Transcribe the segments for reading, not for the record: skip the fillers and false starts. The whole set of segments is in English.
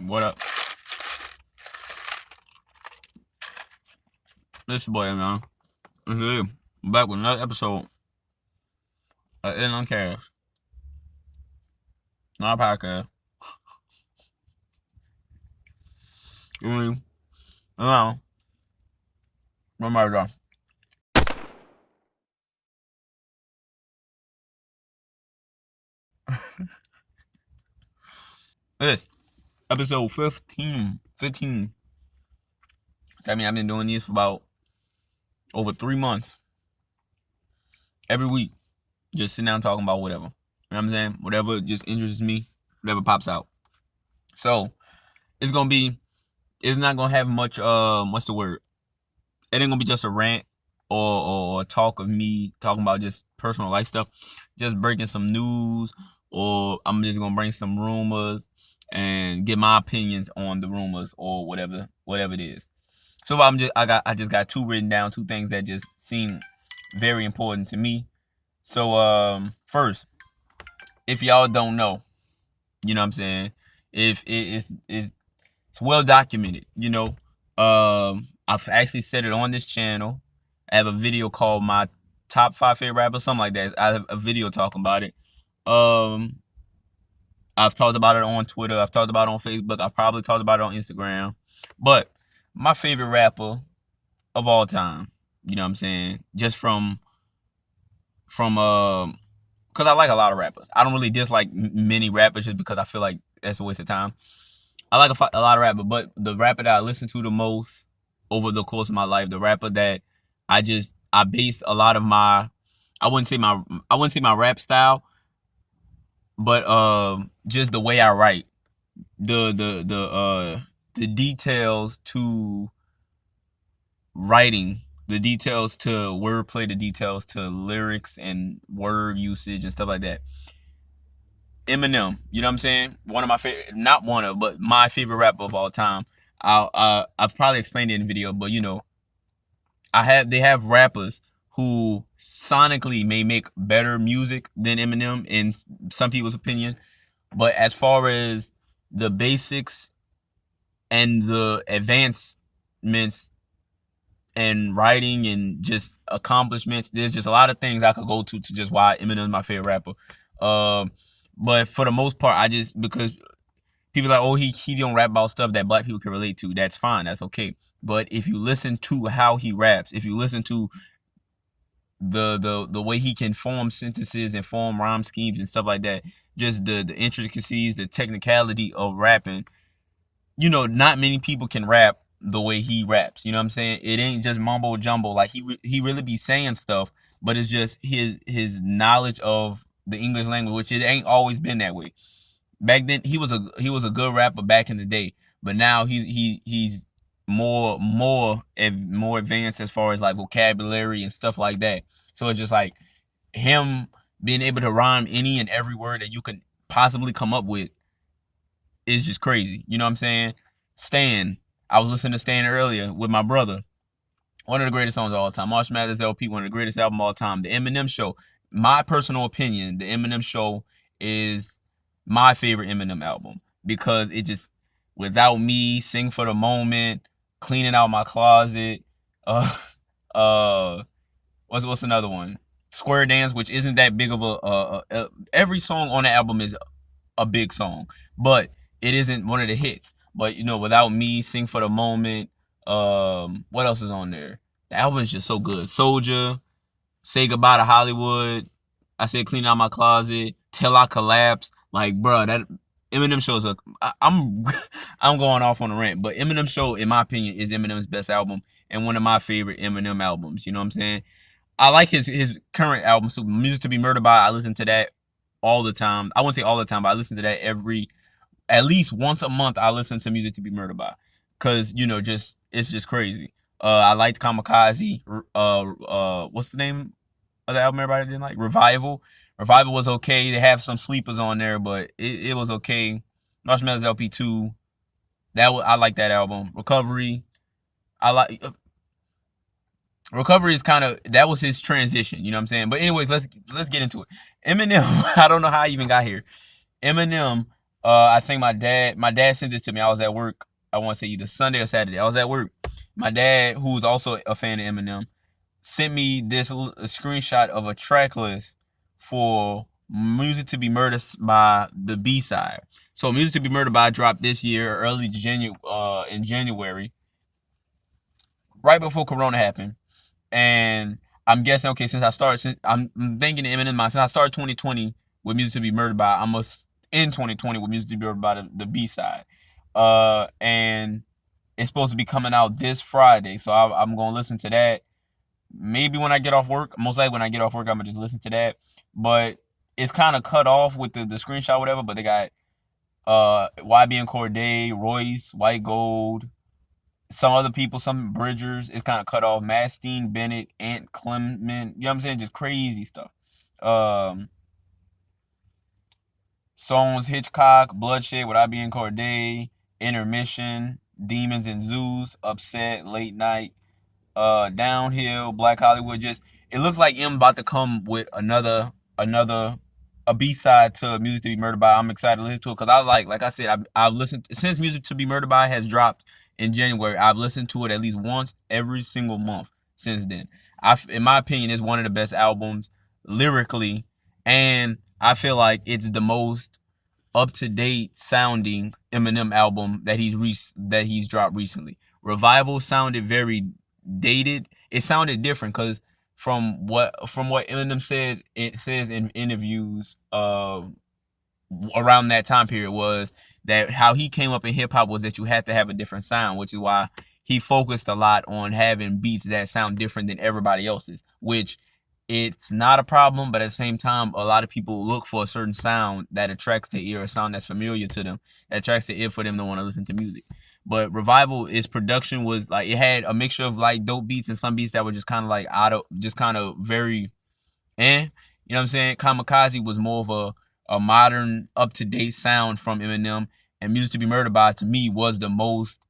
What up? This boy, man. This is you. I'm back with another episode of In Uncast. Not a podcast. You mean, no. Remember, this episode 15. 15. I mean, I've been doing these for about over 3 months. Every week. Just sitting down talking about whatever. You know what I'm saying? Whatever just interests me. Whatever pops out. So, it's gonna be, it's not gonna have much, what's the word? It ain't gonna be just a rant or talk of me talking about just personal life stuff. Just breaking some news, or I'm just gonna bring some rumors and get my opinions on the rumors or whatever it is. So I just got two written down, two things that just seem very important to me. So first, if y'all don't know, you know what I'm saying? If it's well documented, I've actually said it on this channel. I have a video called my top 5 favorite rappers, something like that. I have a video talking about it. Um, I've talked about it on Twitter. I've talked about it on Facebook. I've probably talked about it on Instagram. But my favorite rapper of all time, you know what I'm saying? Just from because I like a lot of rappers. I don't really dislike many rappers just because I feel like that's a waste of time. I like a lot of rappers, but the rapper that I listen to the most over the course of my life, the rapper that I base a lot of my, I wouldn't say my rap style, but just the way I write, the details to writing, the details to wordplay, the details to lyrics and word usage and stuff like that. Eminem, you know what I'm saying? One of my favorite, not one of, but my favorite rapper of all time. I've probably explained it in the video, but they have rappers who sonically may make better music than Eminem in some people's opinion, but as far as the basics and the advancements and writing and just accomplishments, there's just a lot of things I could go to just why Eminem's my favorite rapper. Um, but for the most part, I just because people are like, oh, he don't rap about stuff that black people can relate to. That's fine. That's okay. But if you listen to how he raps, if you listen to the way he can form sentences and form rhyme schemes and stuff like that, just the intricacies, the technicality of rapping, not many people can rap the way he raps. You know what I'm saying? It ain't just mumbo jumbo. Like he really be saying stuff, but it's just his knowledge of the English language, which it ain't always been that way. Back then, he was a good rapper back in the day, but now he's more advanced as far as like vocabulary and stuff like that. So it's just like him being able to rhyme any and every word that you can possibly come up with is just crazy. You know what I'm saying? Stan. I was listening to Stan earlier with my brother. One of the greatest songs of all time. Marshall Mathers LP, one of the greatest album of all time. The Eminem Show. My personal opinion, the Eminem Show is my favorite Eminem album because it just, without me, Sing for the Moment, Cleaning Out My Closet, uh, uh, what's another one? Square Dance, which isn't that big of every song on the album is a big song, but it isn't one of the hits. But without me, Sing for the Moment. What else is on there? The album is just so good. Soldier, Say Goodbye to Hollywood. I said Clean Out My Closet. Till I Collapse. Like, bro, that Eminem shows up. I'm I'm going off on a rant, but Eminem Show, in my opinion, is Eminem's best album and one of my favorite Eminem albums. You know what I'm saying? I like his current album, so Music to Be Murdered By. I listen to that all the time. I wouldn't say all the time, but I listen to that at least once a month. I listen to Music to Be Murdered By, cause just it's just crazy. I liked Kamikaze. What's the name of the album everybody didn't like? Revival. Revival was okay. They have some sleepers on there, but it was okay. Marshmallows LP2. I like that album. Recovery. I like Recovery is kind of, that was his transition. You know what I'm saying? But anyways, let's get into it. Eminem. I don't know how I even got here. Eminem. I think my dad sent this to me. I was at work. I want to say either Sunday or Saturday. I was at work. My dad, who's also a fan of Eminem, sent me this a screenshot of a track list for Music to Be Murdered by the B side. So Music to Be Murdered by dropped this year, in January, right before Corona happened. And I'm guessing, okay, since I'm thinking Eminem, since I started 2020 with Music to Be Murdered by, I must end 2020 with Music to Be Murdered by the B side. And it's supposed to be coming out this Friday, so I'm gonna listen to that. Maybe when I get off work, most likely when I get off work, I'm gonna just listen to that. But it's kind of cut off with the screenshot, or whatever. But they got YB and Corday, Royce, White Gold, some other people, some Bridgers. It's kind of cut off. Mastine, Bennett, Ant Clement. You know what I'm saying? Just crazy stuff. Um, Songs, Hitchcock, Bloodshed with IB and Corday, Intermission, Demons and Zoos, Upset, Late Night, Downhill, Black Hollywood. Just it looks like M about to come with another a B side to Music to Be Murdered by. I'm excited to listen to it because like I said, I've listened since Music to Be Murdered by has dropped in January. I've listened to it at least once every single month since then. In my opinion, it's one of the best albums lyrically, and I feel like it's the most up to date sounding Eminem album that he's dropped recently. Revival sounded very dated. It sounded different because from what Eminem says, it says in interviews around that time period, was that how he came up in hip hop was that you had to have a different sound, which is why he focused a lot on having beats that sound different than everybody else's, which it's not a problem, but at the same time, a lot of people look for a certain sound that attracts their ear, a sound that's familiar to them, that attracts their ear for them to want to listen to music. But Revival, its production was like it had a mixture of like dope beats and some beats that were just kind of like just kind of very, you know what I'm saying? Kamikaze was more of a modern, up to date sound from Eminem, and Music to Be Murdered by to me was the most.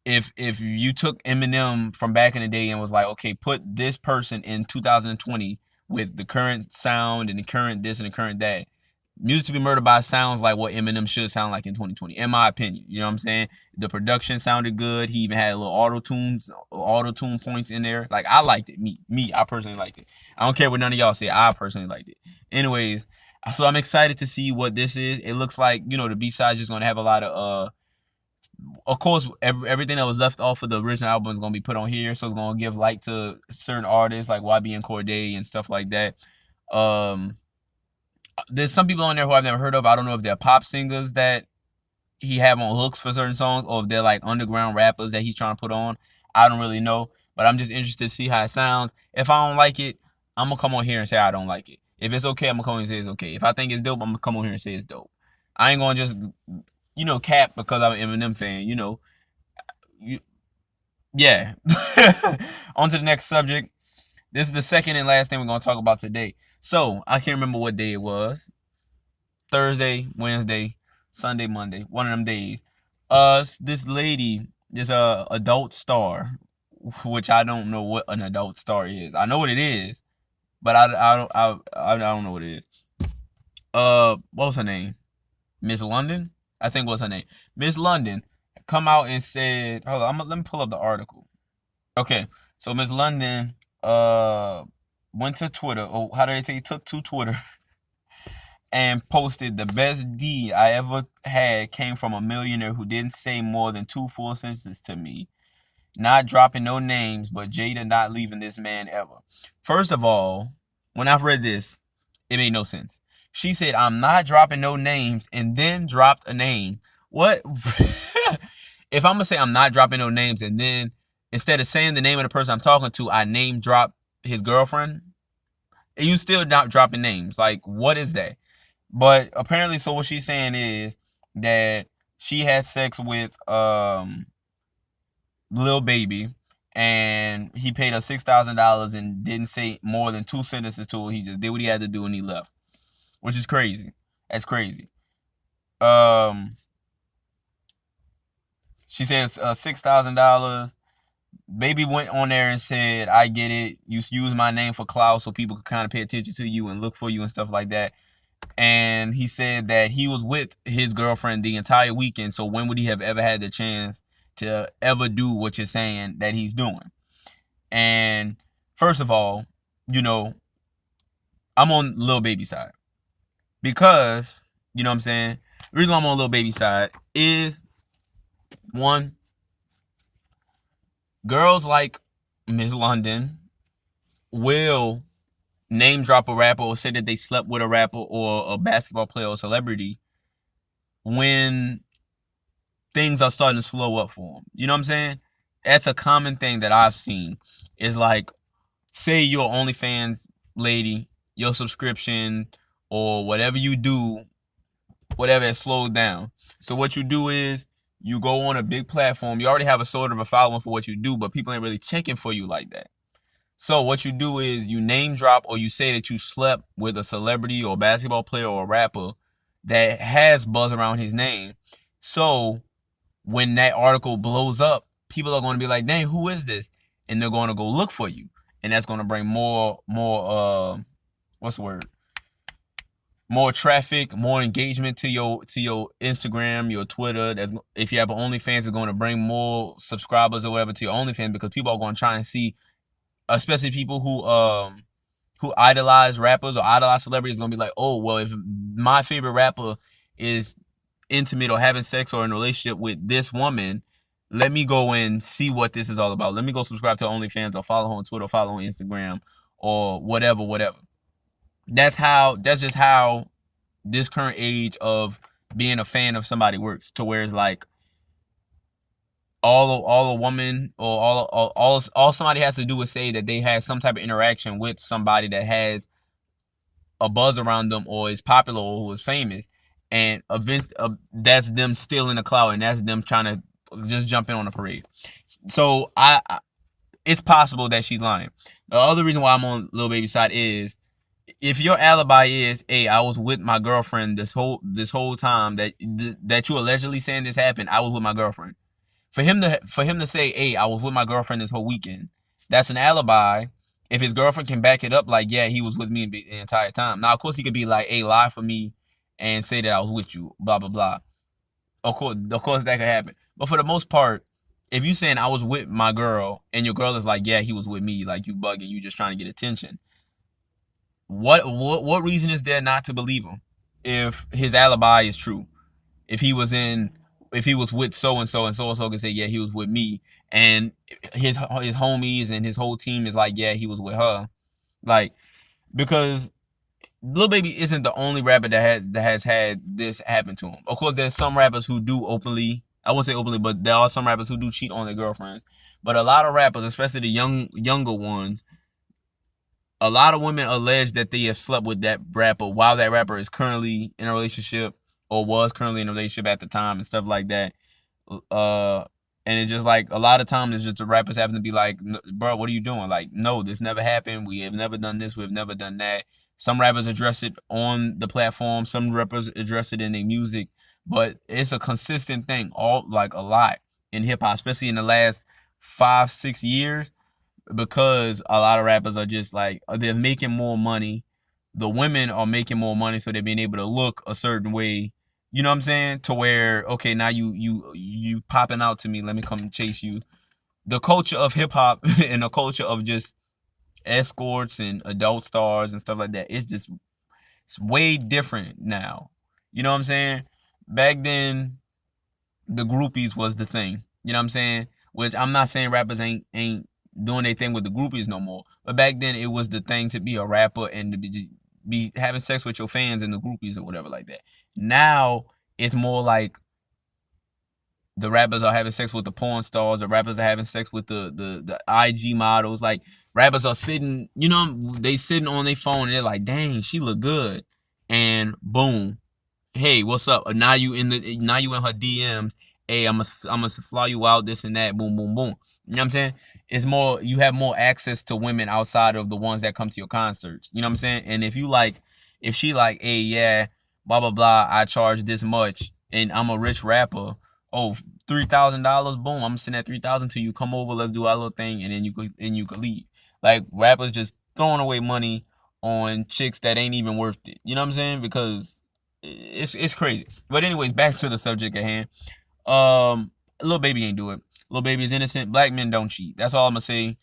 If you took Eminem from back in the day and was like, okay, put this person in 2020 with the current sound and the current this and the current that, Music to Be Murdered by sounds like what Eminem should sound like in 2020, in my opinion. You know what I'm saying? The production sounded good. He even had little auto tune points in there. Like I liked it. I personally liked it. I don't care what none of y'all say. I personally liked it. Anyways, so I'm excited to see what this is. It looks like the B side is just gonna have a lot of course, everything that was left off of the original album is gonna be put on here, so it's gonna give light to certain artists like YB and Corday and stuff like that. Um, there's some people on there who I've never heard of. I don't know if they're pop singers that he have on hooks for certain songs, or if they're like underground rappers that he's trying to put on. I don't really know, but I'm just interested to see how it sounds. If I don't like it, I'm gonna come on here and say I don't like it. If it's okay, I'm gonna come on and say it's okay. If I think it's dope, I'm gonna come on here and say it's dope. I ain't gonna just cap because I'm an Eminem fan. You, yeah. On to the next subject. This is the second and last thing we're gonna talk about today. So I can't remember what day it was. Thursday, Wednesday, Sunday, Monday, one of them days. This lady, this adult star, which I don't know what an adult star is. I know what it is, but I don't know what it is. What was her name? Miss London, I think was her name. Miss London come out and said, hold on, let me pull up the article. Okay, so Miss London went to Twitter. Oh, how did they say? Took to Twitter and posted, the best deed I ever had came from a millionaire who didn't say more than 2 full sentences to me. Not dropping no names, but Jada not leaving this man ever. First of all, when I've read this, it made no sense. She said, I'm not dropping no names, and then dropped a name. What? If I'm going to say I'm not dropping no names, and then instead of saying the name of the person I'm talking to, I name drop his girlfriend, and you still not dropping names. Like, what is that? But apparently, so what she's saying is that she had sex with Lil Baby, and he paid her $6,000 and didn't say more than 2 sentences to her. He just did what he had to do and he left, which is crazy. That's crazy. She says $6,000. Baby went on there and said, I get it. You use my name for clout so people can kind of pay attention to you and look for you and stuff like that. and he said that he was with his girlfriend the entire weekend. So when would he have ever had the chance to ever do what you're saying that he's doing? And first of all, you know, I'm on Lil Baby side because, you know what I'm saying? The reason why I'm on Lil Baby side is, one, girls like Miss London will name drop a rapper or say that they slept with a rapper or a basketball player or celebrity when things are starting to slow up for them. You know what I'm saying? That's a common thing that I've seen. Is like, say you're OnlyFans lady, your subscription or whatever you do, whatever has slowed down. So what you do is you go on a big platform. You already have a sort of a following for what you do, but people ain't really checking for you like that. So what you do is you name drop or you say that you slept with a celebrity or a basketball player or a rapper that has buzz around his name. So when that article blows up, people are going to be like, dang, who is this? And they're going to go look for you. And that's going to bring what's the word? More traffic, more engagement to your Instagram, your Twitter. That's, if you have an OnlyFans, it's going to bring more subscribers or whatever to your OnlyFans, because people are going to try and see, especially people who idolize rappers or idolize celebrities, gonna be like, oh, well, if my favorite rapper is intimate or having sex or in a relationship with this woman, let me go and see what this is all about. Let me go subscribe to OnlyFans or follow her on Twitter, or follow her on Instagram, or whatever. That's just how this current age of being a fan of somebody works. To where it's like, all a woman or all somebody has to do is say that they had some type of interaction with somebody that has a buzz around them or is popular or who is famous, and that's them still in the cloud, and that's them trying to just jump in on a parade. So it's possible that she's lying. The other reason why I'm on Lil Baby's side is, if your alibi is, hey, I was with my girlfriend this whole time that you allegedly saying this happened, I was with my girlfriend. For him to say, hey, I was with my girlfriend this whole weekend, that's an alibi. If his girlfriend can back it up, like, yeah, he was with me the entire time. Now, of course, he could be like, hey, lie for me and say that I was with you, blah blah blah. Of course, that could happen. But for the most part, if you saying I was with my girl and your girl is like, yeah, he was with me, like, you bugging, you just trying to get attention. What reason is there not to believe him if his alibi is true? If he was with so and so, and so and so can say, yeah, he was with me, and his homies and his whole team is like, yeah, he was with her. Like, because Lil Baby isn't the only rapper that has had this happen to him. Of course, there's some rappers who do openly, I won't say openly, but there are some rappers who do cheat on their girlfriends. But a lot of rappers, especially the younger ones, a lot of women allege that they have slept with that rapper while that rapper is currently in a relationship or was currently in a relationship at the time and stuff like that. Uh, and it's just like, a lot of times it's just the rappers having to be like, bro, what are you doing? Like, no, this never happened. We have never done this. We have never done that. Some rappers address it on the platform. Some rappers address it in their music, but it's a consistent thing, all like a lot in hip hop, especially in the last 5-6 years, because a lot of rappers are just like, they're making more money. The women are making more money, so they're being able to look a certain way. You know what I'm saying? To where, okay, now you popping out to me, let me come chase you. The culture of hip hop and the culture of just escorts and adult stars and stuff like that, it's way different now. You know what I'm saying? Back then, the groupies was the thing. You know what I'm saying? Which, I'm not saying rappers ain't doing their thing with the groupies no more. But back then, it was the thing to be a rapper and to be having sex with your fans and the groupies or whatever like that. Now it's more like the rappers are having sex with the porn stars. The rappers are having sex with the IG models. Like, rappers are sitting, they sitting on their phone and they're like, dang, she look good. And boom, hey, what's up? Now you in her DMs. Hey, I'm gonna fly you out, this and that. Boom, boom, boom. You know what I'm saying? It's more, you have more access to women outside of the ones that come to your concerts. You know what I'm saying? And if she like, hey, yeah, blah blah blah, I charge this much, and I'm a rich rapper. Oh, $3,000. Boom, I'm gonna send that 3,000 to you. Come over, let's do our little thing, and then you could leave. Like, rappers just throwing away money on chicks that ain't even worth it. You know what I'm saying? Because it's crazy. But anyways, back to the subject at hand. Lil Baby ain't do it. Lil Baby is innocent. Black men don't cheat. That's all I'm gonna say.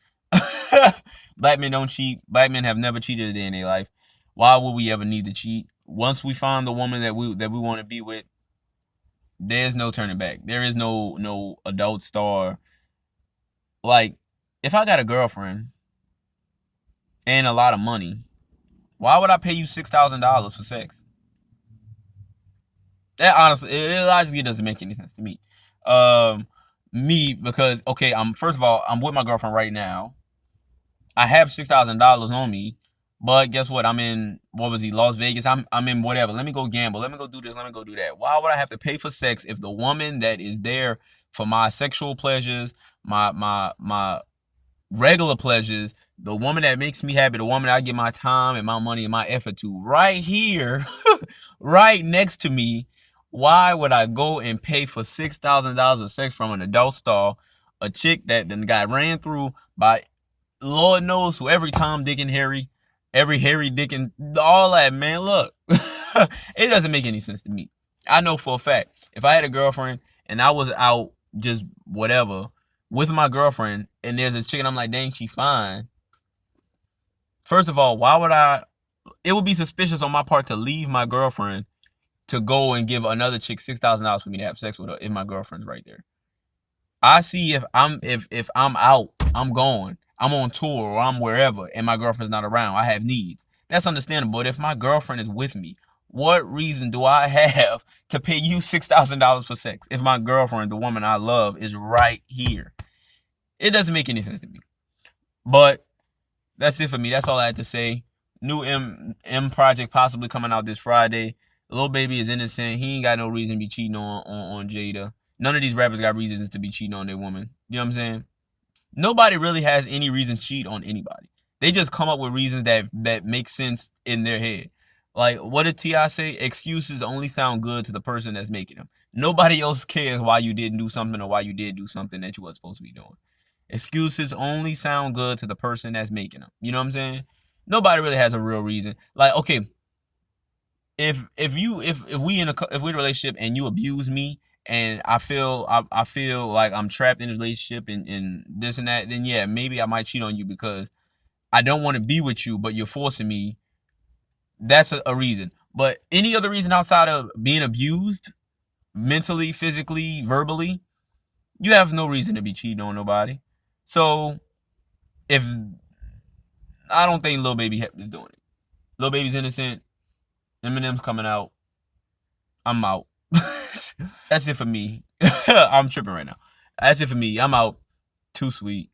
Black men don't cheat. Black men have never cheated a day in their life. Why would we ever need to cheat? Once we find the woman that we want to be with, there's no turning back. There is no adult star. Like, if I got a girlfriend and a lot of money, why would I pay you $6,000 for sex? That honestly, it logically doesn't make any sense to me. Me, because okay, I'm first of all, I'm with my girlfriend right now. I have $6,000 on me, but guess what? I'm in, what was he, Las Vegas? I'm in whatever. Let me go gamble. Let me go do this. Let me go do that. Why would I have to pay for sex if the woman that is there for my sexual pleasures, my regular pleasures, the woman that makes me happy, the woman that I give my time and my money and my effort to, right here, right next to me, why would I go and pay for $6,000 of sex from an adult star, a chick that then got ran through by Lord knows who, every Tom, Dick, and Harry, every Harry, Dick, and all that, man, look. It doesn't make any sense to me. I know for a fact, if I had a girlfriend and I was out just whatever with my girlfriend and there's a chick and I'm like, dang, she fine. First of all, why would I? It would be suspicious on my part to leave my girlfriend to go and give another chick $6,000 for me to have sex with her if my girlfriend's right there. I see if I'm out, I'm going, I'm on tour or I'm wherever and my girlfriend's not around, I have needs. That's understandable. But if my girlfriend is with me, what reason do I have to pay you $6,000 for sex if my girlfriend, the woman I love, is right here? It doesn't make any sense to me. But that's it for me. That's all I had to say. New M project possibly coming out this Friday. Lil Baby is innocent. He ain't got no reason to be cheating on Jada. None of these rappers got reasons to be cheating on their woman. You know what I'm saying? Nobody really has any reason to cheat on anybody. They just come up with reasons that make sense in their head. Like, what did T.I. say? Excuses only sound good to the person that's making them. Nobody else cares why you didn't do something or why you did do something that you wasn't supposed to be doing. Excuses only sound good to the person that's making them. You know what I'm saying? Nobody really has a real reason. Like, okay, if we in a relationship and you abuse me and I feel like I'm trapped in a relationship and this and that, then yeah, maybe I might cheat on you because I don't want to be with you, but you're forcing me. That's a reason. But any other reason outside of being abused, mentally, physically, verbally, you have no reason to be cheating on nobody. So if I don't think Lil Baby is doing it. Lil Baby's innocent. Eminem's coming out. I'm out. That's it for me. I'm tripping right now. That's it for me. I'm out. Too sweet.